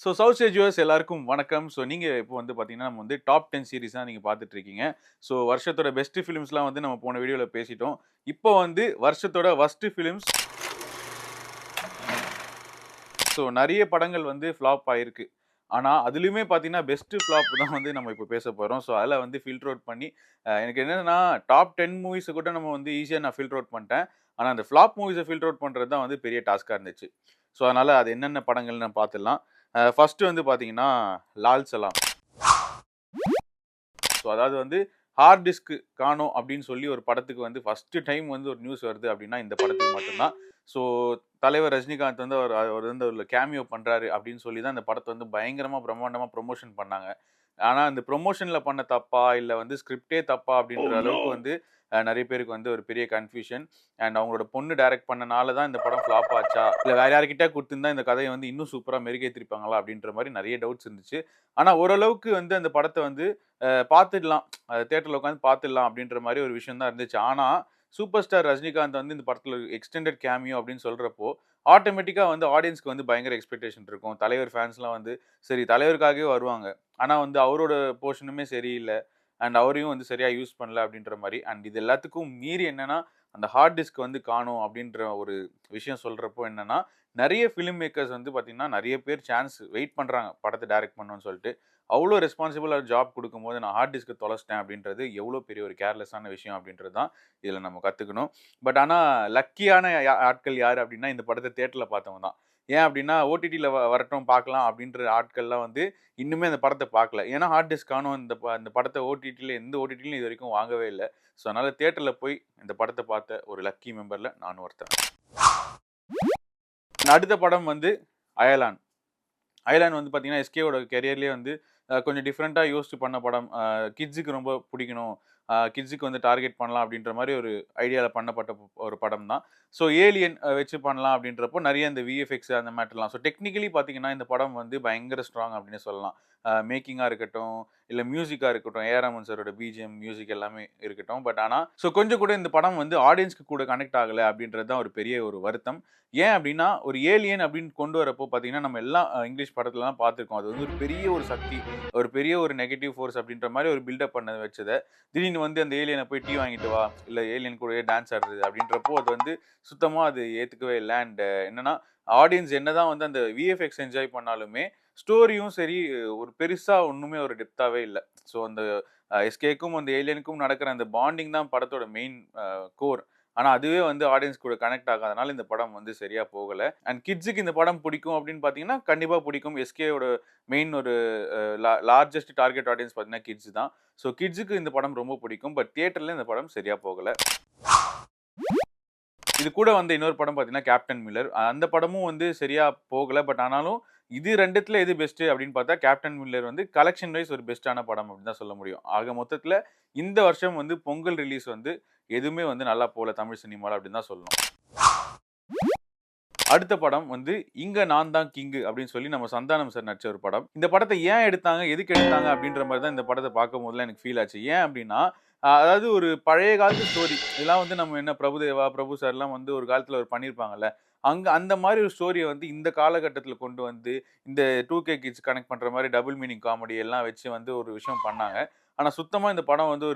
So south stage viewers எல்லாருக்கும் வணக்கம். So நீங்க இப்போ வந்து பார்த்தீங்கன்னா, நம்ம வந்து டாப் 10 சீரிஸ் தான் நீங்க பார்த்துட்டு இருக்கீங்க. ஸோ வருஷத்தோட பெஸ்ட் ஃபிலிம்ஸ்லாம் வந்து நம்ம போன வீடியோல பேசிட்டோம். இப்போ வந்து வருஷத்தோட வொர்ஸ்ட் ஃபிலிம்ஸ். ஸோ நெறைய படங்கள் வந்து ஃப்ளாப் ஆயிருக்கு. ஆனா, அதிலயுமே பார்த்தீங்கன்னா, பெஸ்ட் ஃப்ளாப் தான் வந்து நம்ம இப்போ பேச போறோம். ஸோ அதில வந்து ஃபில்டர் அவுட் பண்ணி எனக்கு என்னன்னா டாப் 10 மூவிஸ கூட நம்ம வந்து ஈஸியா நான் ஃபில்டர் அவுட் பண்ணிட்டேன். ஆனா, அந்த ஃப்ளாப் மூவிஸ ஃபில்டர் அவுட் பண்றது தான் வந்து பெரிய டாஸ்க்கா இருந்துச்சு. ஸோ அதனால அது என்னென்ன படங்கள்னு பார்த்துடலாம். ஃபர்ஸ்ட் வந்து பார்த்தீங்கன்னா, லால் சலாம். ஸோ அதாவது வந்து ஹார்ட் டிஸ்க் காணோம் அப்படின்னு சொல்லி ஒரு படத்துக்கு வந்து ஃபர்ஸ்ட் டைம் வந்து ஒரு நியூஸ் வருது அப்படின்னா இந்த படத்துக்கு மட்டும்தான். ஸோ தலைவர் ரஜினிகாந்த் வந்து அவர் வந்து ஒரு கேமியோ பண்றாரு அப்படின்னு சொல்லி தான் இந்த படத்தை வந்து பயங்கரமா பிரம்மாண்டமா ப்ரொமோஷன் பண்ணாங்க. ஆனா அந்த ப்ரொமோஷன்ல பண்ண தப்பா இல்ல வந்து ஸ்கிரிப்டே தப்பா Oh அப்படின்ற no! அளவுக்கு வந்து நெறைய பேருக்கு வந்து ஒரு பெரிய கன்ஃப்யூஷன். அண்ட் அவங்களோட பொண்ணு டைரக்ட் பண்ணனால தான் இந்த படம் ஃப்ளாப் ஆச்சா? இல்ல வேற யார்கிட்டயா குடுத்திருந்தா இந்த கதைய வந்து இன்னும் சூப்பரா மெருகேத்திருப்பாங்களா? அப்படின்ற மாரி நெறைய டவுட்ஸ் இருந்துச்சு. ஆனா ஓரளவுக்கு வந்து அந்த படத்த வந்து பார்த்துடலாம். தியேட்டர்ல உட்கார்ந்து பார்த்துடலாம் அப்படின்ற மாரி ஒரு விஷயம் தான் இருந்துச்சு. ஆனா, சூப்பர் ஸ்டார் ரஜினிகாந்த் வந்து இந்த படத்துல எக்ஸ்டெண்டட் கேமியோ அப்படின்னு சொல்றப்போ, ஆட்டோமேட்டிக்கா வந்து ஆடியன்ஸ்க்கு வந்து பயங்கர எக்ஸ்பெக்டேஷன் இருக்கும். தலைவர் ஃபேன்ஸ்லாம் வந்து சரி தலைவருக்காகவே வருவாங்க. ஆனா வந்து அவரோட போர்ஷனுமே சரியில்ல. அண்ட் அவரையும் வந்து சரியா யூஸ் பண்ணல அப்படின்ற மாரி. அண்ட் இது எல்லாத்துக்கும் மீறி என்னன்னா, அந்த ஹார்ட் டிஸ்க் வந்து காணோம் அப்படின்ற ஒரு விஷயம் சொல்றப்போ என்னன்னா, நெறைய ஃபில்ம் மேக்கர்ஸ் வந்து பார்த்தீங்கன்னா, நெறைய பேர் சான்ஸ் வெயிட் பண்றாங்க. படத்த டைரக்ட் பண்ணணும்னு சொல்ட்டு. அவ்ளோ ரெஸ்பான்சிபிளா ஜாப் குடுக்கும்போது, நான் ஹார்ட் டிஸ்க்க தொலைச்சிட்டேன் அப்படின்றது எவ்ளோ பெரிய ஒரு கேர்லெஸ்ஸான விஷயம் அப்படின்றது தான் இதுல நம்ம கத்துக்கணும். பட் ஆனா லக்கியான ஆட்கள் யாரு அப்படின்னா, இந்த படத்த தியேட்டர்ல பார்த்தவங்க தான். ஏன் அப்படின்னா, ஓடிடில வரட்டும் பார்க்கலாம் அப்படின்ற ஆட்கள்லாம் வந்து இன்னுமே அந்த படத்த பார்க்கல. ஏன்னா ஹார்ட் டிஸ்க் காணோம். இந்த படத்த ஓடிடில எந்த ஓடிடிலயும் இதுவரைக்கும் வாங்கவே இல்ல. ஸோ அதனால தியேட்டர்ல போய் இந்த படத்த பார்த்த ஒரு லக்கி மெம்பர்ல நானும் ஒருத்தன். அடுத்த படம் வந்து அயலான். அயலான் வந்து பார்த்தீங்கன்னா, எஸ்கேவோட கரியர்லயே வந்து கொஞ்சம் டிஃபரெண்ட்டா யோசிச்சு பண்ண படம். கிட்ஸுக்கு ரொம்ப புடிக்கணும். கிட்ஸுக்கு வந்து டார்கெட் பண்ணலாம் அப்படின்ற மாரி ஒரு ஐடியால பண்ணப்பட்ட ஒரு படம் தான். ஸோ ஏலியன் வச்சு பண்ணலாம் அப்படின்றப்போ நெறைய இந்த விஎஃப்எக்ஸ் அந்த மேட்டர்லாம். ஸோ டெக்னிக்கலி பார்த்தீங்கன்னா, இந்த படம் வந்து பயங்கர ஸ்ட்ராங் அப்படின்னே சொல்லலாம். மேக்கிங்கா இருக்கட்டும், இல்ல மியூசிக்கா இருக்கட்டும், ஏ ஆர் ரஹ்மான் சாரோட பிஜிஎம், மியூசிக் எல்லாமே இருக்கட்டும். பட் ஆனா, கொஞ்சம் கூட இந்த படம் வந்து ஆடியன்ஸ்க்கு கூட கனெக்ட் ஆகல அப்படின்றது தான் ஒரு பெரிய ஒரு வருத்தம். ஏன் அப்டின்னா, ஒரு ஏலியன் அப்டின்னு கொண்டு வரப்போ பார்த்தீங்கன்னா, நம்ம எல்லாம் இங்கிலீஷ் படத்துலலாம் பார்த்துருக்கோம். அது வந்து ஒரு பெரிய ஒரு சக்தி, ஒரு பெரிய ஒரு நெகட்டிவ் ஃபோர்ஸ் அப்டின்ற மாரி ஒரு பில்டப் பண்ண வச்சத, திடீர்னு வந்து அந்த ஏலியன போய் டீ வாங்கிட்டு வா, இல்ல ஏலியன் கூடயே டான்ஸ் ஆடுறது அப்டின்றப்போ, அது வந்து சுத்தமா அது ஏத்துக்கவே இல்ல. அண்ட் என்னன்னா, ஆடியன்ஸ் என்னதான் வந்து அந்த விஎஃப்எக்ஸ் என்ஜாய் பண்ணாலுமே, ஸ்டோரியும் சரி ஒரு பெருசா ஒண்ணுமே ஒரு டெப்த்தாவே இல்ல. ஸோ அந்த எஸ்கேக்கும் அந்த ஏலியனுக்கும் நடக்கிற அந்த பாண்டிங் தான் படத்தோட மெயின் கோர். ஆனா, அதுவே வந்து ஆடியன்ஸ் கூட கனெக்ட் ஆகாதனால இந்த படம் வந்து சரியா போகல. அண்ட் கிட்ஸுக்கு இந்த படம் பிடிக்கும் அப்படின்னு பார்த்தீங்கன்னா, கண்டிப்பா பிடிக்கும். எஸ்கேவோட மெயின் ஒரு லார்ஜஸ்ட் டார்கெட் ஆடியன்ஸ் பார்த்தீங்கன்னா கிட்ஸ் தான். ஸோ கிட்ஸுக்கு இந்த படம் ரொம்ப பிடிக்கும். பட் தியேட்டர்ல இந்த படம் சரியா போகல. இது கூட வந்த இன்னொரு படம் பார்த்தீங்கன்னா, கேப்டன் மில்லர். அந்த படமும் வந்து சரியா போகல. பட் ஆனாலும், இது 2த்துல எது பெஸ்ட்டு அப்படின்னு பார்த்தா, கேப்டன் மில்லர் வந்து கலெக்ஷன் வைஸ் ஒரு பெஸ்ட்டான படம் அப்படின்னு தான் சொல்ல முடியும். ஆக மொத்தத்துல இந்த வருஷம் வந்து பொங்கல் ரிலீஸ் வந்து எதுவுமே வந்து நல்லா போல தமிழ் சினிமால அப்படின்னு தான் சொல்லணும். அடுத்த படம் வந்து "இங்க நான் தான் கிங்கு" அப்படின்னு சொல்லி நம்ம சந்தானம் சார் நடிச்ச ஒரு படம். இந்த படத்த ஏன் எடுத்தாங்க? எதுக்கு எடுத்தாங்க? அப்படின்ற மாரி தான் இந்த படத்த பார்க்கும்போதெல்லாம் எனக்கு ஃபீல் ஆச்சு. ஏன் அப்படின்னா, அதாவது ஒரு பழைய காலத்து ஸ்டோரி. இதெல்லாம் வந்து நம்ம என்ன பிரபுதேவா, பிரபு சார்லாம் வந்து ஒரு காலத்துல ஒரு பண்ணியிருப்பாங்கல்ல. அந்த மாரி ஒரு ஸ்டோரிய வந்து இந்த காலகட்டத்துல கொண்டு வந்து, இந்த 2கே கிட்ஸ் கனெக்ட் பண்ற மாரி டபுள் மீனிங் காமெடி எல்லாம் வச்சு வந்து ஒரு விஷயம் பண்ணாங்க. ஆனா சுத்தமா இந்த படம் வந்து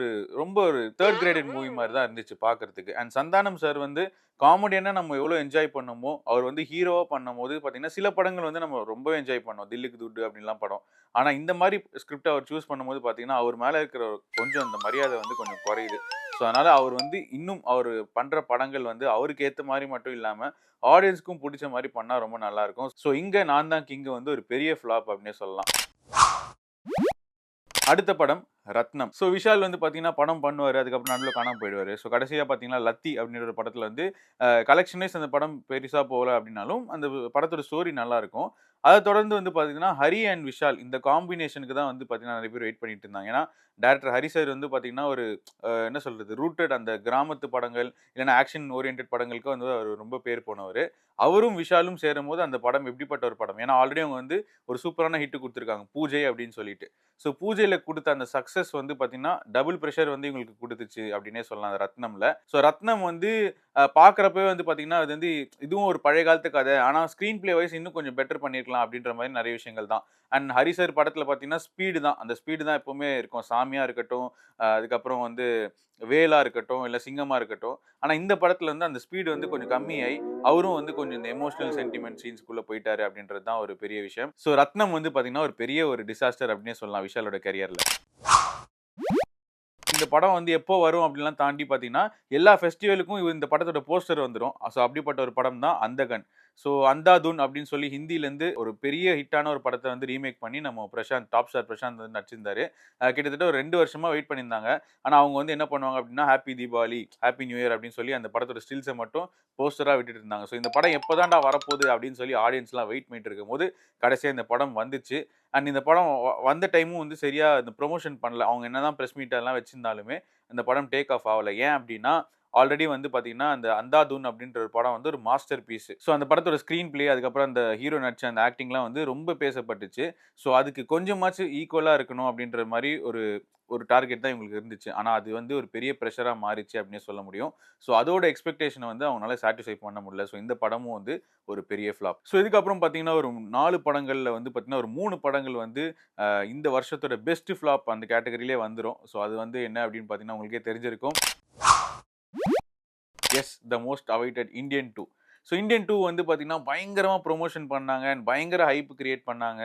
ரொம்ப ஒரு 3 கிரேடட் மூவி மாரி தான் இருந்துச்சு பார்க்கறதுக்கு. அண்ட் சந்தானம் சார் வந்து காமெடியனா நம்ம எவ்வளோ என்ஜாய் பண்ணோமோ, அவர் வந்து ஹீரோவா பண்ணும்போது பார்த்தீங்கன்னா, சில படங்கள் வந்து நம்ம ரொம்பவே என்ஜாய் பண்ணோம். "தில்லுக்கு துட்டு" அப்படின்லாம் படம். ஆனா இந்த மாரி ஸ்கிரிப்ட் அவர் சூஸ் பண்ணும்போது பார்த்தீங்கன்னா, அவர் மேல இருக்கிற கொஞ்சம் அந்த மரியாதை வந்து கொஞ்சம் குறையுது. ஸோ அதனால அவர் வந்து இன்னும் அவரு பண்ற படங்கள் வந்து அவருக்கு ஏத்த மாரி மட்டும் இல்லாம, ஆடியன்ஸ்க்கும் புடிச்ச மாரி பண்ணா ரொம்ப நல்லாருக்கும். ஸோ இங்க "நான் தான் கிங்" வந்து ஒரு பெரிய ஃப்ளாப் அப்படின்னே சொல்லலாம். அடுத்த படம் ரத்னம். ஸோ விஷால் வந்து பார்த்தீங்கன்னா, படம் பண்ணுவாரு. அதுக்கப்புறம் நடுவுல காணாம போயிடுவாரு. ஸோ கடைசியா பார்த்தீங்கன்னா, லத்தி அப்படின்ற ஒரு படத்துல வந்து கலெக்ஷன் வைஸ் அந்த படம் பெருசா போகல அப்படின்னாலும், அந்த படத்தோட ஸ்டோரி நல்லாருக்கும். அத தொடர்ந்து வந்து பார்த்தீங்கன்னா, ஹரி அண்ட் விஷால் இந்த காம்பினேஷனுக்கு தான் வந்து பார்த்தீங்கன்னா, நெறைய பேர் வெயிட் பண்ணிட்டு இருந்தாங்க. ஏன்னா, டைரக்டர் ஹரி சார் வந்து பார்த்தீங்கன்னா, ஒரு என்ன சொல்றது? ரூட்டட் அந்த கிராமத்து படங்கள், இல்லன்னா ஆக்ஷன் ஓரியன்டட் படங்களுக்கு வந்து அவரு ரொம்ப பேர் போனவரு. அவரும், விஷாலும் சேரும்போது அந்த படம் எப்படிப்பட்ட ஒரு படம்? ஏன்னா, ஆல்ரெடி அவங்க வந்து ஒரு சூப்பரான ஹிட் குடுத்துருக்காங்க. பூஜை அப்படின்னு சொல்லிட்டு. ஸோ பூஜையில குடுத்த அந்த சக்சஸ் வந்து பார்த்தீங்கன்னா, டபுள் பிரஷர் வந்து இவங்களுக்கு குடுத்துச்சு அப்டின்னே சொல்லலாம் அந்த ரத்னம்ல. ஸோ ரத்னம் வந்து பார்க்குறப்பவே வந்து பார்த்தீங்கன்னா, அது வந்து இதுவும் ஒரு பழைய காலத்து கத. ஆனா ஸ்க்ரீன் பிளே வைஸ் இன்னும் கொஞ்சம் பெட்டர் பண்ணியிருக்கலாம். பண்ணியிருக்கலாம் அப்படின்ற மாதிரி நிறைய விஷயங்கள் தான். அண்ட் ஹரி சார் படத்துல பார்த்தீங்கன்னா, ஸ்பீடு தான். அந்த ஸ்பீடு தான் எப்பவுமே இருக்கும். சாமியா இருக்கட்டும், அதுக்கப்புறம் வந்து வேலா இருக்கட்டும், இல்ல சிங்கமா இருக்கட்டும். ஆனா இந்த படத்துல வந்து அந்த ஸ்பீடு வந்து கொஞ்சம் கம்மியாயி, அவரும் வந்து கொஞ்சம் இந்த எமோஷனல் சென்டிமெண்ட் சீன்ஸ்க்குள்ள போயிட்டாரு அப்படின்றது தான் ஒரு பெரிய விஷயம். ஸோ ரத்னம் வந்து பார்த்தீங்கன்னா, ஒரு பெரிய ஒரு டிசாஸ்டர் அப்படின்னே சொல்லலாம் விஷாலோட கரியர்ல. இந்த படம் வந்து எப்போ வரும் அப்படின்லாம் தாண்டி பார்த்தீங்கன்னா, எல்லா ஃபெஸ்டிவலுக்கும் இந்த படத்தோட போஸ்டர் வந்துரும். ஸோ அப்படிப்பட்ட ஒரு படம் தான் அந்தகன். ஸோ அந்தாதுன் அப்படின்னு சொல்லி ஹிந்திலேருந்து ஒரு பெரிய ஹிட்டான ஒரு படத்த வந்து ரீமேக் பண்ணி நம்ம பிரசாந்த், டாப் ஸ்டார் பிரசாந்த் வந்து நடிச்சிருந்தாரு. கிட்டத்தட்ட ஒரு 2 வருஷமா வெயிட் பண்ணியிருந்தாங்க. ஆனா அவங்க வந்து என்ன பண்ணுவாங்க அப்படின்னா, happy Deepavali, happy new year அப்படின்னு சொல்லி அந்த படத்தோட ஸ்டில்ஸ மட்டும் போஸ்டரா விட்டுட்டு இருந்தாங்க. ஸோ இந்த படம் எப்போதான்டா வரப்போகுது அப்படின்னு சொல்லி ஆடியன்ஸ்லாம் வெயிட் பண்ணிட்டு இருக்கும்போது, கடைசியா இந்த படம் வந்துச்சு. அண்ட் இந்த படம் வந்த டைமும் வந்து சரியா இந்த ப்ரமோஷன் பண்ணல. அவங்க என்னதான் பிரஸ் மீட் எல்லாம் வச்சிருந்தாலுமே, அந்த படம் டேக் ஆஃப் ஆவல. ஏன் அப்டின்னா, ஆல்ரெடி வந்து பார்த்தீங்கன்னா, அந்த அந்தாதுன் அப்டின்ற ஒரு படம் வந்து ஒரு மாஸ்டர் பீஸ். ஸோ அந்த படத்தோட ஸ்க்ரீன் பிளே, அதுக்கப்புறம் அந்த ஹீரோ நடிச்ச அந்த ஆக்டிங்லாம் வந்து ரொம்ப பேசப்பட்டுச்சு. ஸோ அதுக்கு கொஞ்சமாச்சும் ஈக்குவலா இருக்கணும் அப்டின்ற மாரி ஒரு ஒரு டார்கெட் தான் இவங்களுக்கு இருந்துச்சு. ஆனா அது வந்து ஒரு பெரிய பிரஷரா மாறிச்சு அப்டின்னே சொல்ல முடியும். ஸோ அதோட எக்ஸ்பெக்டேஷன வந்து அவங்கனால சாட்டிஸ்ஃபை பண்ண முடியல. ஸோ இந்த படமும் வந்து ஒரு பெரிய ஃப்ளாப். ஸோ இதுக்கப்புறம் பார்த்தீங்கன்னா, ஒரு 4 படங்கள்ல வந்து பார்த்தீங்கன்னா, ஒரு 3 படங்கள் வந்து இந்த வருஷத்தோட பெஸ்ட் ஃப்ளாப் அந்த கேட்டகரியிலே வந்துரும். ஸோ அது வந்து என்ன அப்படின்னு பார்த்தீங்கன்னா, உங்களுக்கே தெரிஞ்சிருக்கும். Yes the most awaited Indian 2. So Indian 2 வந்து பார்த்தீங்கன்னா, பயங்கரமா புரமோஷன் பண்ணாங்க. அண்ட் பயங்கர ஹைப் கிரியேட் பண்ணாங்க.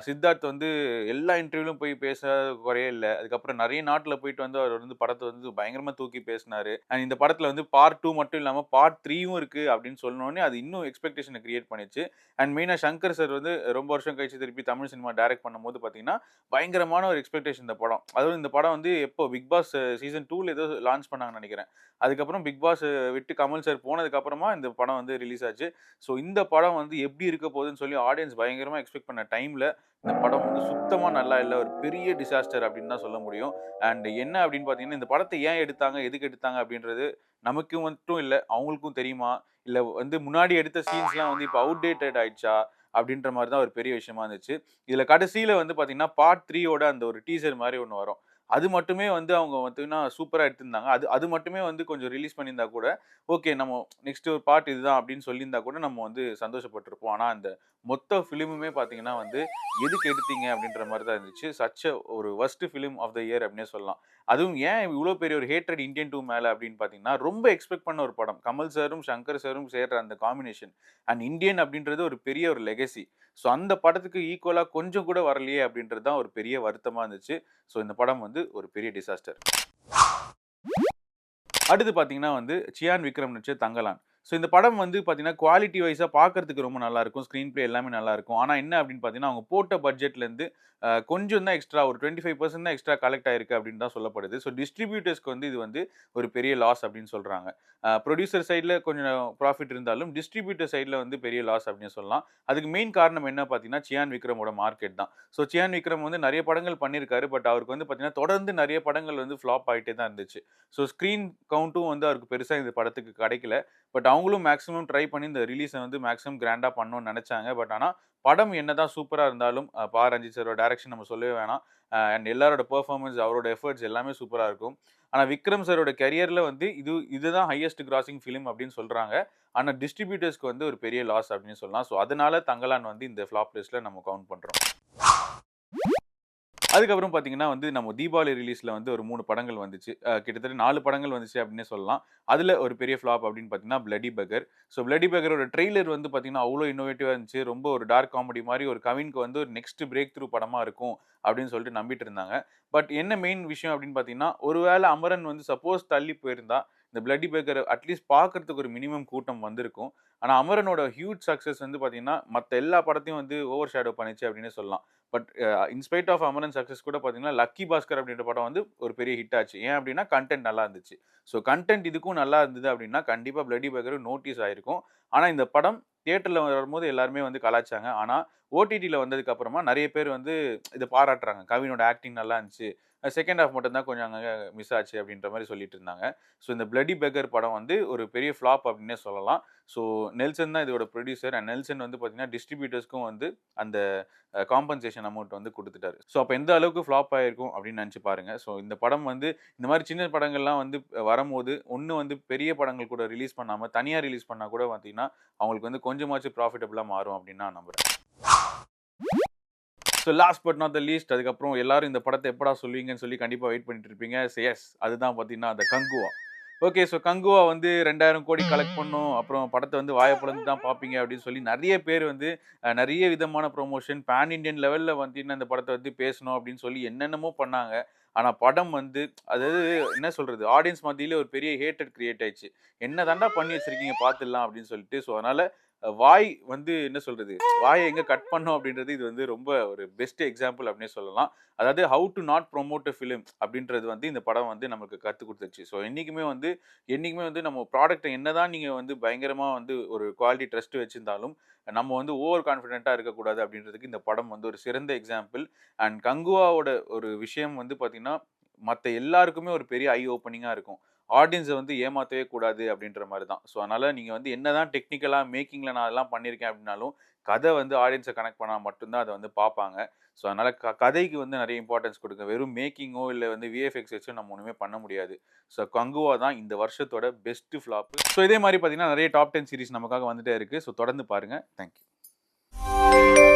சித்தார்த் வந்து எல்லா இன்டர்வியூலயும் போய் பேசாத குறையே இல்ல. அதுக்கப்புறம் நெறைய நாட்ல போயிட்டு வந்து அவர் வந்து படத்த வந்து பயங்கரமா தூக்கி பேசினாரு. அண்ட் இந்த படத்துல வந்து பார்ட் 2 மட்டும் இல்லாம பார்ட் 3யும் இருக்கு அப்படின்னு சொன்னோனே, அது இன்னும் எக்ஸ்பெக்டேஷன கிரியேட் பண்ணிச்சு. அண்ட் மெயினா சங்கர் சார் வந்து ரொம்ப வருஷம் கழிச்சு திருப்பி தமிழ் சினிமா டைரக்ட் பண்ணும்போது பார்த்தீங்கன்னா, பயங்கரமான ஒரு எக்ஸ்பெக்டேஷன் இந்த படம். அதுவும் இந்த படம் வந்து எப்போ பிக் பாஸ் சீசன் 2ல ஏதோ லான்ச் பண்ணாங்கன்னு நெனைக்கிறேன். அதுக்கப்புறம் பிக் பாஸ் விட்டு கமல் சார் போனதுக்கு அப்புறமா இந்த படம் வந்து ரிலீஸ் ஆச்சு. ஸோ இந்த படம் வந்து எப்படி இருக்க போகுதுன்னு சொல்லி ஆடியன்ஸ் பயங்கரமா எக்ஸ்பெக்ட் பண்ண டைம்ல, இந்த படம் வந்து சுத்தமா நல்லா இல்ல. ஒரு பெரிய டிசாஸ்டர் அப்படின்னு தான் சொல்ல முடியும். அண்ட் என்ன அப்படின்னு பார்த்தீங்கன்னா, இந்த படத்த ஏன் எடுத்தாங்க? எதுக்கு எடுத்தாங்க? அப்படின்றது நமக்கு மட்டும் இல்ல, அவங்களுக்கும் தெரியுமா? இல்ல வந்து முன்னாடி எடுத்த சீன்ஸ்லாம் வந்து இப்ப அவுட்டேட்டட் ஆயிடுச்சா? அப்படின்ற மாரி தான் ஒரு பெரிய விஷயமா இருந்துச்சு. இதுல கடைசியில வந்து பார்த்தீங்கன்னா, பார்ட் 3 யோட அந்த ஒரு டீசர் மாரி ஒண்ணு வரும். அது மட்டுமே வந்து அவங்க பார்த்தீங்கன்னா, சூப்பரா எடுத்திருந்தாங்க. அது அது மட்டுமே வந்து கொஞ்சம் ரிலீஸ் பண்ணியிருந்தா கூட, ஓகே நம்ம நெக்ஸ்ட் ஒரு பார்ட் இதுதான் அப்படின்னு சொல்லியிருந்தா கூட நம்ம வந்து சந்தோஷப்பட்டுருப்போம். ஆனா, அந்த மொத்த ஃபிலிமுமே பார்த்தீங்கன்னா வந்து, எதுக்கு எடுத்தீங்க அப்படின்ற மாரி தான் இருந்துச்சு. சச் அ ஒரு worst film of the year அப்படின்னே சொல்லலாம். அதுவும் ஏன் இவ்ளோ பெரிய ஒரு ஹேட்ரட் இந்தியன் 2 மேல அப்படின்னு பார்த்தீங்கன்னா, ரொம்ப எக்ஸ்பெக்ட் பண்ண ஒரு படம். கமல் சாரும், சங்கர் சாரும் சேர்ற அந்த காம்பினேஷன். அண்ட் இந்தியன் அப்படின்றது ஒரு பெரிய ஒரு லெகசி. ஸோ அந்த படத்துக்கு ஈக்குவலா கொஞ்சம் கூட வரலையே அப்படின்றது தான் ஒரு பெரிய வருத்தமா இருந்துச்சு. ஸோ இந்த படம் வந்து ஒரு பெரிய டிசாஸ்டர். அடுத்து பார்த்தீங்கன்னா வந்து, சியான் விக்ரம் நடிச்ச தங்கலான். ஸோ இந்த படம் வந்து பார்த்தீங்கன்னா, குவாலிட்டி வைஸா பார்க்கறதுக்கு ரொம்ப நல்லாருக்கும். ஸ்க்ரீன் பிளே எல்லாமே நல்லாருக்கும். ஆனா என்ன அப்படின்னு பார்த்தீங்கன்னா, அவங்க போட்ட பட்ஜெட்லேருந்து கொஞ்சம் தான் எக்ஸ்ட்ரா ஒரு 25% தான் எக்ஸ்ட்ரா கலெக்ட் ஆயிருக்கு அப்படின்னு தான் சொல்லப்படுது. ஸோ டிஸ்ட்ரிபியூட்டர்ஸ்க்கு வந்து இது வந்து ஒரு பெரிய லாஸ் அப்படின்னு சொல்றாங்க. புரொடியூசர் சைட்ல கொஞ்சம் ப்ராஃபிட் இருந்தாலும், டிஸ்ட்ரிபியூட்டர் சைட்ல வந்து பெரிய லாஸ் அப்படின்னு சொல்லலாம். அதுக்கு மெயின் காரணம் என்ன பார்த்தீங்கன்னா, சியான் விக்ரமோட மார்க்கெட் தான். ஸோ சியான் விக்ரம் வந்து நெறைய படங்கள் பண்ணியிருக்காரு. பட் அவருக்கு வந்து பார்த்தீங்கன்னா, தொடர்ந்து நெறைய படங்கள் வந்து ஃப்ளாப் ஆயிட்டே தான் இருந்துச்சு. ஸோ ஸ்க்ரீன் கவுண்ட்டும் வந்து அவருக்கு பெருசா இந்த படத்துக்கு கிடைக்கல. பட் அவங்களும் மேக்ஸிமம் ட்ரை பண்ணி இந்த ரிலீஸ வந்து மேக்ஸிமம் கிராண்டா பண்ணணும்னு நெனச்சாங்க. பட் ஆனா, படம் என்னதான் சூப்பரா இருந்தாலும், பா. ரஞ்சித் சாரோட டைரக்ஷன் நம்ம சொல்லவே வேணாம். அண்ட் எல்லாரோட பெர்ஃபார்மன்ஸ், அவரோட எஃபோர்ட்ஸ் எல்லாமே சூப்பரா இருக்கும். ஆனா, விக்ரம் சாரோட கரியர்ல வந்து இதுதான் ஹையஸ்ட் கிராசிங் ஃபிலிம் அப்படின்னு சொல்றாங்க. ஆனா, டிஸ்ட்ரிபியூட்டர்ஸ்க்கு வந்து ஒரு பெரிய லாஸ் அப்படின்னு சொல்லலாம். ஸோ, அதனால தங்கலான் வந்து இந்த ஃப்ளாப் லிஸ்ட்ல நம்ம கவுண்ட் பண்றோம். அதுக்கப்புறம் பார்த்தீங்கன்னா வந்து, நம்ம தீபாவளி ரிலீஸ்ல வந்து ஒரு 3 படங்கள் வந்துச்சு. கிட்டத்தட்ட 4 படங்கள் வந்துச்சு அப்டின்னே சொல்லலாம். அதுல ஒரு பெரிய ஃப்ளாப் அப்டின்னு பார்த்தீங்கன்னா, பிளட்டி பெக்கர். ஸோ பிளட்டி பெக்கரோட ட்ரெய்லர் வந்து பார்த்தீங்கன்னா, அவ்ளோ இன்னோவேட்டிவா இருந்துச்சு. ரொம்ப ஒரு டார்க் காமெடி மாரி ஒரு கவின்க்கு வந்து ஒரு நெக்ஸ்ட் பிரேக் த்ரூ படமா இருக்கும் அப்டின்னு சொல்லிட்டு நம்பிட்டு இருந்தாங்க. பட் என்ன மெயின் விஷயம் அப்டின்னு பார்த்தீங்கன்னா, ஒரு வேள அமரன் வந்து சப்போஸ் தள்ளி போயிருந்தா, இந்த பிளட்டி பெக்கர் அட்லீஸ்ட் பார்க்கறதுக்கு ஒரு மினிமம் கூட்டம் வந்திருக்கும். ஆனா, அமரனோட ஹியூஜ் சக்சஸ் வந்து பார்த்தீங்கன்னா, மத்த எல்லா படத்தையும் வந்து ஓவர் ஷேடோ பண்ணிச்சு அப்டின்னே சொல்லலாம். But in spite of Amaran success கூட பார்த்தீங்கன்னா, லக்கி பாஸ்கர் அப்படின்ற படம் வந்து ஒரு பெரிய ஹிட் ஆச்சு. ஏன் அப்படின்னா, கன்டென்ட் நல்லா இருந்துச்சு. ஸோ கன்டென்ட் இதுக்கும் நல்லா இருந்தது அப்படின்னா, கண்டிப்பா பிளட்டி பர்கரும் நோட்டீஸ் ஆயிருக்கும். ஆனா இந்த படம் தியேட்டர்ல வரும்போது எல்லாருமே வந்து கலாய்ச்சாங்க. ஆனா ஓடிடில வந்ததுக்கு அப்புறமா நெறைய பேர் வந்து இத பாராட்டுறாங்க. கவினோட ஆக்டிங் நல்லா இருந்துச்சு. செகண்ட் ஹால்ஃப் மட்டும் தான் கொஞ்சம் அங்கங்க மிஸ் ஆச்சு அப்படின்ற மாரி சொல்லிட்டு இருந்தாங்க. ஸோ இந்த பிளட்டி பெக்கர் படம் வந்து ஒரு பெரிய ஃப்ளாப் அப்படின்னே சொல்லலாம். ஸோ நெல்சன் தான் இதோட புரொடியூசர். அண்ட் நெல்சன் வந்து பார்த்தீங்கன்னா, டிஸ்ட்ரிபியூட்டர்ஸ்க்கும் வந்து அந்த காம்பன்சேஷன் அமௌண்ட் வந்து குடுத்துட்டாரு. ஸோ அப்ப எந்த அளவுக்கு ஃப்ளாப் ஆயிருக்கும் அப்படின்னு நெனச்சு பாருங்க. ஸோ இந்த படம் வந்து இந்த மாரி சின்ன படங்கள்லாம் வந்து வரம்போது, ஒண்ணு வந்து பெரிய படங்கள் கூட ரிலீஸ் பண்ணாம, தனியா ரிலீஸ் பண்ணா கூட பார்த்தீங்கன்னா, அவங்களுக்கு வந்து கொஞ்சமாச்சும் ப்ராஃபிட்டபிளா மாறும் அப்படின்னு நான் நம்புறேன். So last but not the least அதுக்கப்புறம் எல்லாரும் இந்த படத்தை எப்படா சொல்லுவீங்கன்னு சொல்லி கண்டிப்பாக வெயிட் பண்ணிட்டு இருப்பீங்க. எஸ் அதுதான் பார்த்தீங்கன்னா அந்த கங்குவா. ஓகே. ஸோ கங்குவா வந்து 2000 கோடி கலெக்ட் பண்ணும். அப்புறம் படத்த வந்து வாய பொளந்து தான் பார்ப்பீங்க அப்படின்னு சொல்லி நெறைய பேர் வந்து நெறைய விதமான ப்ரமோஷன் பேன் இண்டியன் லெவல்ல பார்த்தீங்கன்னா இந்த படத்த வந்து பேசணும் அப்படின்னு சொல்லி என்னென்னமோ பண்ணாங்க. ஆனா படம் வந்து அதாவது என்ன சொல்றது? ஆடியன்ஸ் மத்தியில ஒரு பெரிய ஹேட்டட் கிரியேட் ஆயிடுச்சு. "என்ன தான்டா பண்ணி வச்சிருக்கீங்க பார்த்துடலாம்" அப்படின்னு சொல்லிட்டு. ஸோ அதனால வாய் வந்து என்ன சொல்றது? வாய எங்க கட் பண்ணோம் அப்படின்றது இது வந்து ரொம்ப ஒரு பெஸ்ட் எக்ஸாம்பிள் அப்படின்னே சொல்லலாம். அதாவது how to not promote a film அப்படின்றது வந்து இந்த படம் வந்து நமக்கு கத்துக் குடுத்துருச்சு. ஸோ என்னைக்குமே வந்து நம்ம ப்ராடக்ட்ட என்னதான் நீங்க வந்து பயங்கரமா வந்து ஒரு குவாலிட்டி ட்ரஸ்ட் வச்சிருந்தாலும், நம்ம வந்து ஓவர் கான்ஃபிடென்ட்டா இருக்கக்கூடாது அப்படின்றதுக்கு இந்த படம் வந்து ஒரு சிறந்த எக்ஸாம்பிள். அண்ட் கங்குவாவோட ஒரு விஷயம் வந்து பார்த்தீங்கன்னா, மத்த எல்லாருக்குமே ஒரு பெரிய ஐ ஓப்பனிங்கா இருக்கும். ஆடியன்ஸ வந்து ஏமாத்தவே கூடாது அப்படின்ற மாரி தான். ஸோ அதனால நீங்க வந்து என்னதான் டெக்னிக்கலா மேக்கிங்ல நான் அதெல்லாம் பண்ணியிருக்கேன் அப்படின்னாலும், கதை வந்து ஆடியன்ஸ கனெக்ட் பண்ணா மட்டும் தான் அத வந்து பார்ப்பாங்க. ஸோ அதனால கதைக்கு வந்து நெறைய இம்பார்ட்டன்ஸ் குடுங்க. வெறும் மேக்கிங்கோ இல்ல வந்து விஎஃப்எக்ஸ் வச்சோ நம்ம ஒண்ணுமே பண்ண முடியாது. ஸோ கங்குவா தான் இந்த வருஷத்தோட பெஸ்ட் ஃப்ளாப். ஸோ இதே மாரி பார்த்தீங்கன்னா, நெறைய டாப் 10 சீரிஸ் நமக்காக வந்துட்டே இருக்கு. ஸோ தொடர்ந்து பாருங்க. Thank you.